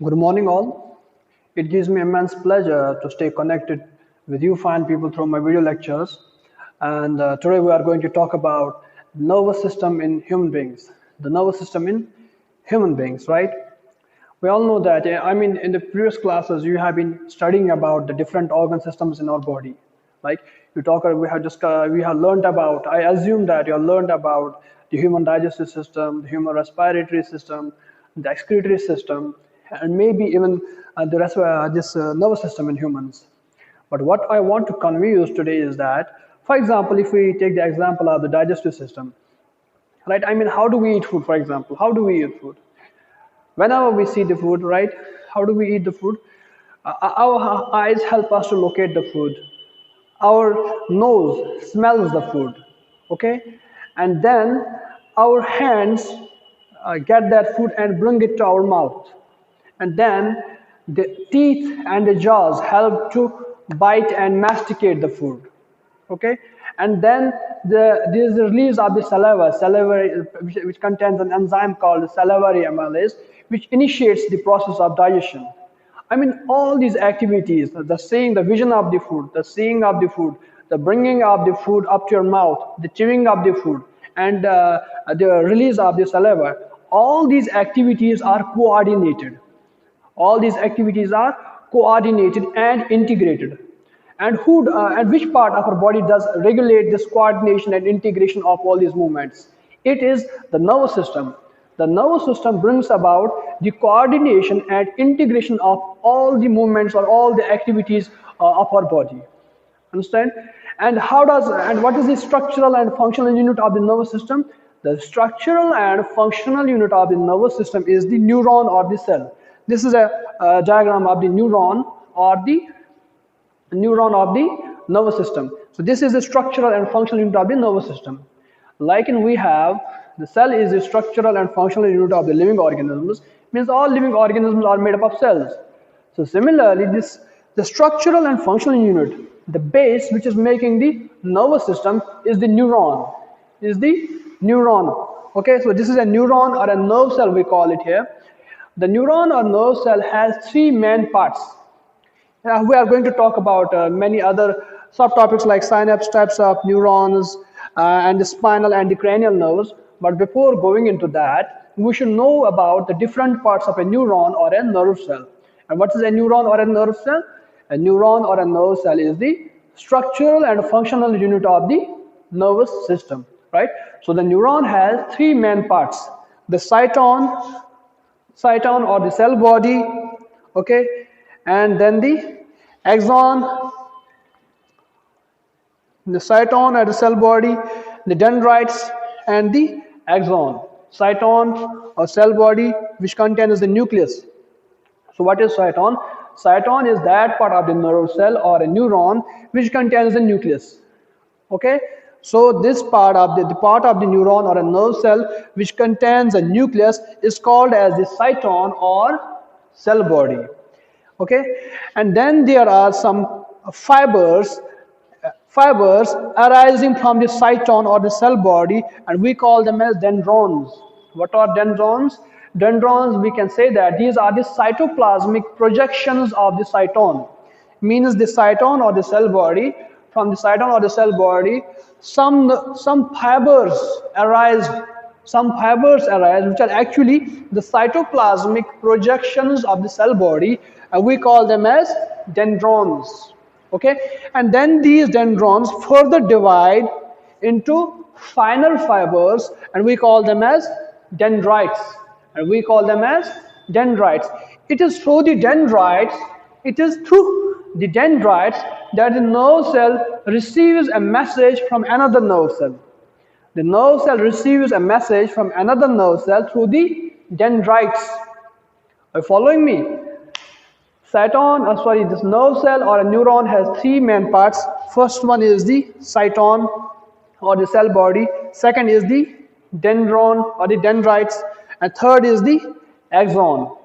Good morning, all. It gives me immense pleasure to stay connected with you fine people through my video lectures. And today we are going to talk about nervous system in human beings. The nervous system in human beings, right? We all know that. In the previous classes, you have been studying about the different organ systems in our body. Like we have learned about. I assume that you have learned about the human digestive system, the human respiratory system, the excretory system, and maybe even this nervous system in humans. But what I want to convey you today is that, for example, if we take the example of the digestive system, right? How do we eat food? For example, how do we eat food? Whenever we see the food, right? How do we eat the food? Our eyes help us to locate the food. Our nose smells the food, okay? And then our hands get that food and bring it to our mouth. And then the teeth and the jaws help to bite and masticate the food, okay? And then there is the release of the salivary, which contains an enzyme called salivary amylase, which initiates the process of digestion. All these activities, the seeing, the vision of the food, the seeing of the food, the bringing of the food up to your mouth, the chewing of the food, and the release of the saliva, all these activities are coordinated. All these activities are coordinated and integrated. And which part of our body does regulate this coordination and integration of all these movements? It is the nervous system. The nervous system brings about the coordination and integration of all the movements or all the activities of our body. Understand? And what is the structural and functional unit of the nervous system? The structural and functional unit of the nervous system is the neuron or the cell. This is a diagram of the neuron or the nervous system. So this is the structural and functional unit of the nervous system. We have the cell is the structural and functional unit of the living organisms. Means all living organisms are made up of cells. So similarly, the structural and functional unit, the base which is making the nervous system is the neuron. Okay, so this is a neuron or a nerve cell, we call it here. The neuron or nerve cell has three main parts. We are going to talk about many other subtopics like synapse, types of neurons, and the spinal and the cranial nerves. But before going into that, we should know about the different parts of a neuron or a nerve cell. And what is a neuron or a nerve cell? A neuron or a nerve cell is the structural and functional unit of the nervous system, right? So the neuron has three main parts: the cyton or the cell body, okay, and then the axon, the cyton or the cell body, the dendrites, and the axon. Cyton or cell body which contains the nucleus. So what is cyton? Cyton is that part of the nerve cell or a neuron which contains the nucleus. Okay, so this part of the part of the neuron or a nerve cell which contains a nucleus is called as the cyton or cell body. Okay, and then there are some fibers arising from the cyton or the cell body, and we call them as dendrons. What are dendrons? Dendrons, we can say that these are the cytoplasmic projections of the cyton. Means the cyton or the cell body, from the cyton or the cell body, some fibers arise which are actually the cytoplasmic projections of the cell body, and we call them as dendrons. Okay, and then these dendrons further divide into finer fibers, and we call them as dendrites. It is through the dendrites that the nerve cell receives a message from another nerve cell. The nerve cell receives a message from another nerve cell through the dendrites. Are you following me? This nerve cell or a neuron has three main parts. First one is the cyton or the cell body. Second is the dendron or the dendrites, and third is the axon.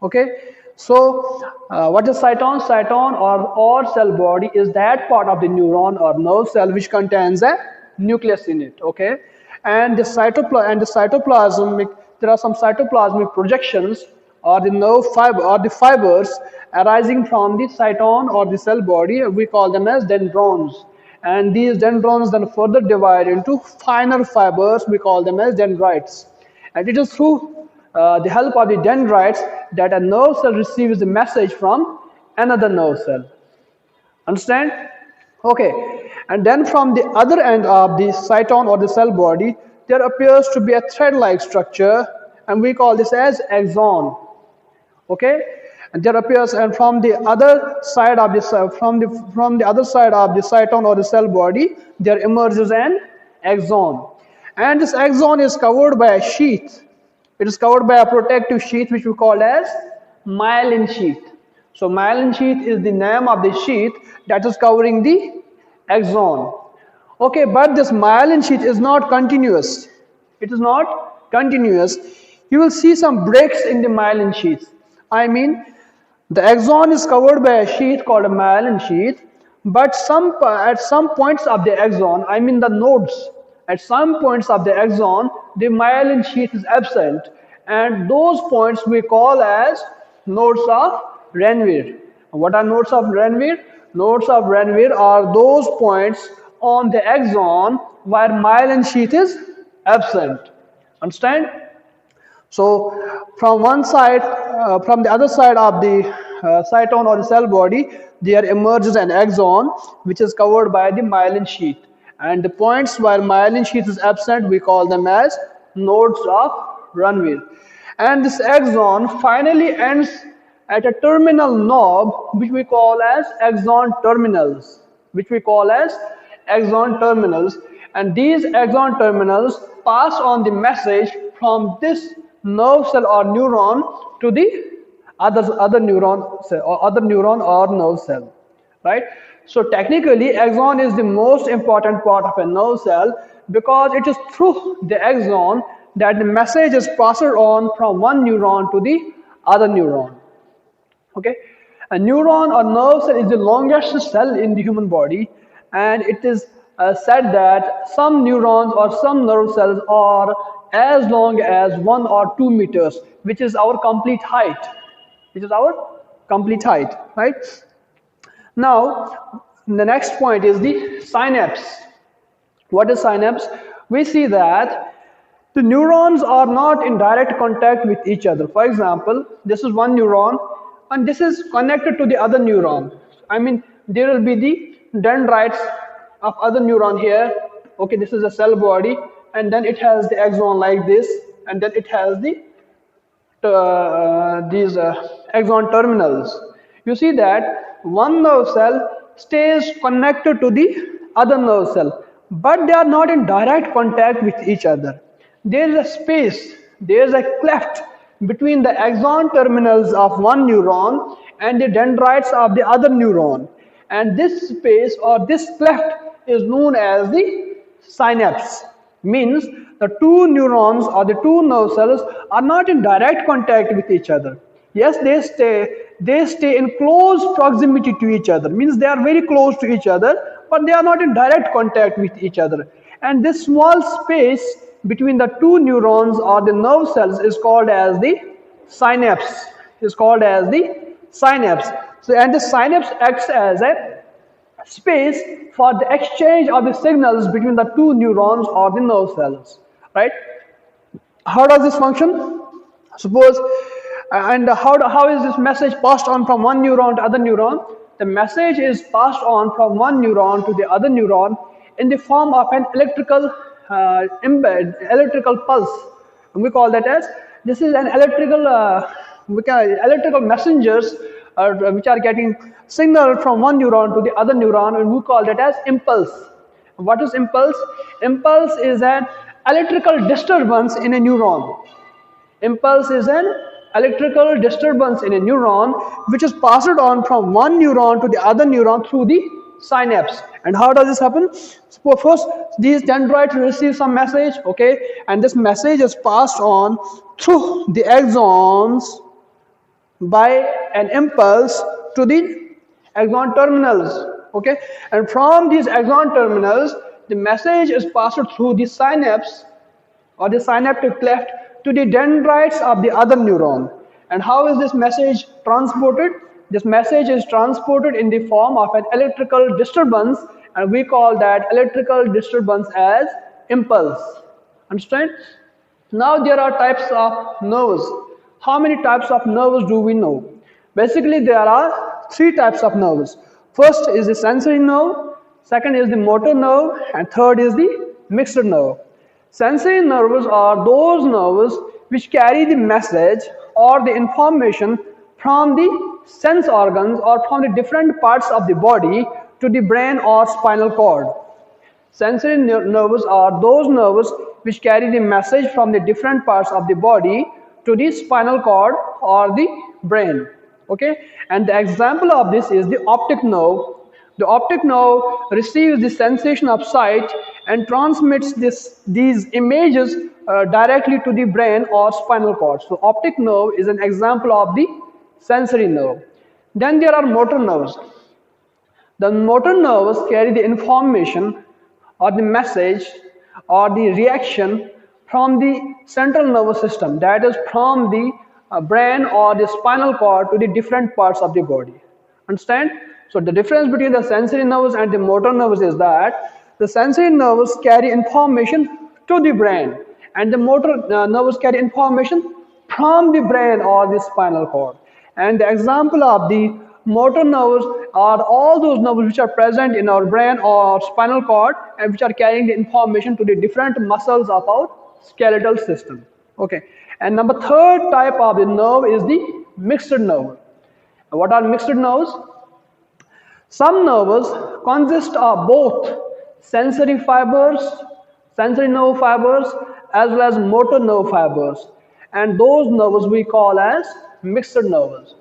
Okay, so what is cyton? Cyton or cell body is that part of the neuron or nerve cell which contains a nucleus in it. Okay, and the cytoplasmic, there are some cytoplasmic projections or the nerve fiber or the fibers arising from the cytone or the cell body, we call them as dendrons. And these dendrons then further divide into finer fibers, we call them as dendrites. And it is through the help of the dendrites that a nerve cell receives the message from another nerve cell. Understand? Okay. And then from the other end of the cytone or the cell body, there appears to be a thread-like structure, and we call this as axon. Okay, and there appears, and from the other side of the other side of the cytone or the cell body, there emerges an axon, and this axon is covered by a sheath. It is covered by a protective sheath which we call as myelin sheath. So myelin sheath is the name of the sheath that is covering the axon. Okay, but this myelin sheath is not continuous. It is not continuous. You will see some breaks in the myelin sheath. I mean, the axon is covered by a sheath called a myelin sheath, but at some points of the axon, I mean the nodes, at some points of the axon, the myelin sheath is absent, and those points we call as nodes of Ranvier. What are nodes of Ranvier? Nodes of Ranvier are those points on the axon where myelin sheath is absent. Understand? So from one side, from the other side of the cytone or the cell body, there emerges an axon which is covered by the myelin sheath. And the points where myelin sheath is absent, we call them as nodes of Ranvier. And this axon finally ends at a terminal knob which we call as axon terminals. And these axon terminals pass on the message from this nerve cell or neuron to the other neuron or nerve cell, right? So technically, axon is the most important part of a nerve cell because it is through the axon that the message is passed on from one neuron to the other neuron. Okay, a neuron or nerve cell is the longest cell in the human body, and it is said that some neurons or some nerve cells are as long as 1 or 2 meters, which is our complete height. Right? Now, the next point is the synapse. What is synapse? We see that the neurons are not in direct contact with each other. For example, this is one neuron, and this is connected to the other neuron. I mean, there will be the dendrites of other neuron here. Okay, this is a cell body, and then it has the axon like this, and then it has the these axon terminals. You see that one nerve cell stays connected to the other nerve cell, but they are not in direct contact with each other. There is a space, there is a cleft between the axon terminals of one neuron and the dendrites of the other neuron, and this space or this cleft is known as the synapse. Means the two neurons or the two nerve cells are not in direct contact with each other. Yes, they stay in close proximity to each other, means they are very close to each other, but they are not in direct contact with each other. And this small space between the two neurons or the nerve cells is called as the synapse. So, and the synapse acts as a space for the exchange of the signals between the two neurons or the nerve cells, right? How does this function? Suppose, and how is this message passed on from one neuron to other neuron? The message is passed on from one neuron to the other neuron in the form of an electrical pulse. And we call that as, this is an electrical messengers which are getting signal from one neuron to the other neuron, and we call that as impulse. What is impulse? Impulse is an electrical disturbance in a neuron. Impulse is an electrical disturbance in a neuron which is passed on from one neuron to the other neuron through the synapse. And how does this happen? So first, these dendrites receive some message, okay, and this message is passed on through the axons by an impulse to the axon terminals, okay, and from these axon terminals, the message is passed through the synapse or the synaptic cleft to the dendrites of the other neuron, And how is this message transported? This message is transported in the form of an electrical disturbance, and we call that electrical disturbance as impulse. Understand? Now there are types of nerves. How many types of nerves do we know? Basically there are three types of nerves. First is the sensory nerve, second is the motor nerve, and third is the mixed nerve. Sensory nerves are those nerves which carry the message or the information from the sense organs or from the different parts of the body to the brain or spinal cord. Sensory nerves are those nerves which carry the message from the different parts of the body to the spinal cord or the brain. Okay, and the example of this is the optic nerve. The optic nerve receives the sensation of sight and transmits these images directly to the brain or spinal cord. So optic nerve is an example of the sensory nerve. Then there are motor nerves. The motor nerves carry the information or the message or the reaction from the central nervous system, that is from the brain or the spinal cord to the different parts of the body. Understand? So the difference between the sensory nerves and the motor nerves is that the sensory nerves carry information to the brain and the motor nerves carry information from the brain or the spinal cord. And the example of the motor nerves are all those nerves which are present in our brain or spinal cord and which are carrying the information to the different muscles of our skeletal system. Okay. And number third type of the nerve is the mixed nerve. What are mixed nerves? Some nerves consist of both sensory fibers, sensory nerve fibers, as well as motor nerve fibers, and those nerves we call as mixed nerves.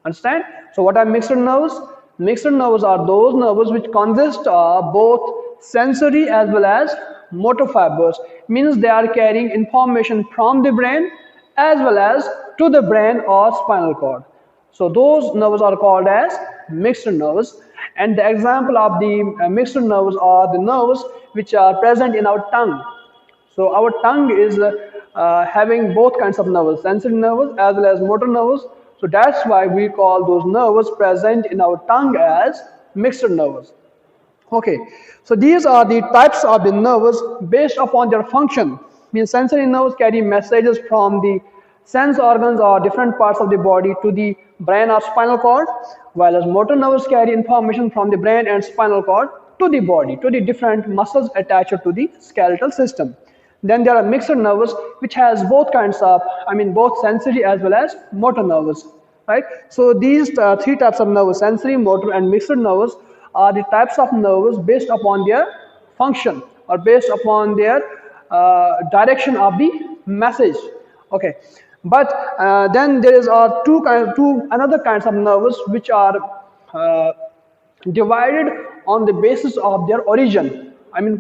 Understand? So what are mixed nerves? Mixed nerves are those nerves which consist of both sensory as well as motor fibers, means they are carrying information from the brain as well as to the brain or spinal cord. So those nerves are called as mixed nerves, and the example of the mixed nerves are the nerves which are present in our tongue. So our tongue is having both kinds of nerves, sensory nerves as well as motor nerves. So that's why we call those nerves present in our tongue as mixed nerves. Okay, so these are the types of the nerves based upon their function. Means sensory nerves carry messages from the sense organs or different parts of the body to the brain or spinal cord, while as motor nerves carry information from the brain and spinal cord to the body, to the different muscles attached to the skeletal system. Then there are mixed nerves which has both kinds of, both sensory as well as motor nerves, right? So these three types of nerves, sensory, motor and mixed nerves, are the types of nerves based upon their function or based upon their direction of the message. Okay, but then there is another kinds of nerves which are divided on the basis of their origin.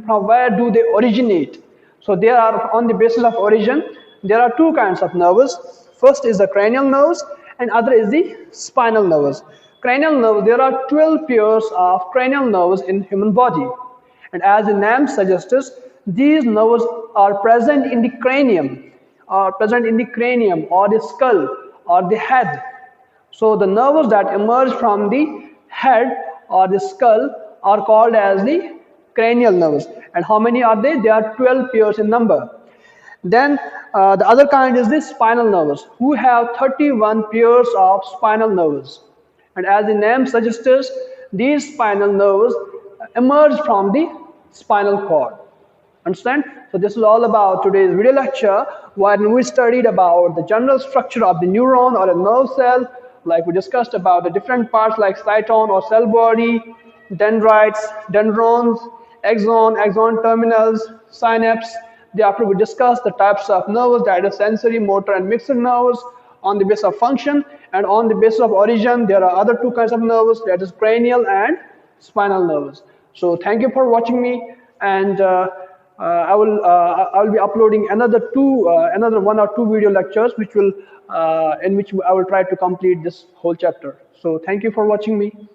From where do they originate? So there are, on the basis of origin, there are two kinds of nerves. First is the cranial nerves and other is the spinal nerves. Cranial nerves, there are 12 pairs of cranial nerves in human body. And as the name suggests, these nerves are present in the cranium, or the skull or the head. So the nerves that emerge from the head or the skull are called as the cranial nerves. And how many are they? They are 12 pairs in number. Then the other kind is the spinal nerves, who have 31 pairs of spinal nerves. And as the name suggests, these spinal nerves emerge from the spinal cord. Understand? So this is all about today's video lecture, when we studied about the general structure of the neuron or a nerve cell, like we discussed about the different parts like cytosol or cell body, dendrites, dendrons, axon terminals, synapse. Thereafter we discussed the types of nerves, that is sensory, motor and mixed nerves on the basis of function, and on the basis of origin there are other two kinds of nerves, that is cranial and spinal nerves. So thank you for watching me, and I will be uploading another one or two video lectures in which I will try to complete this whole chapter. So thank you for watching me.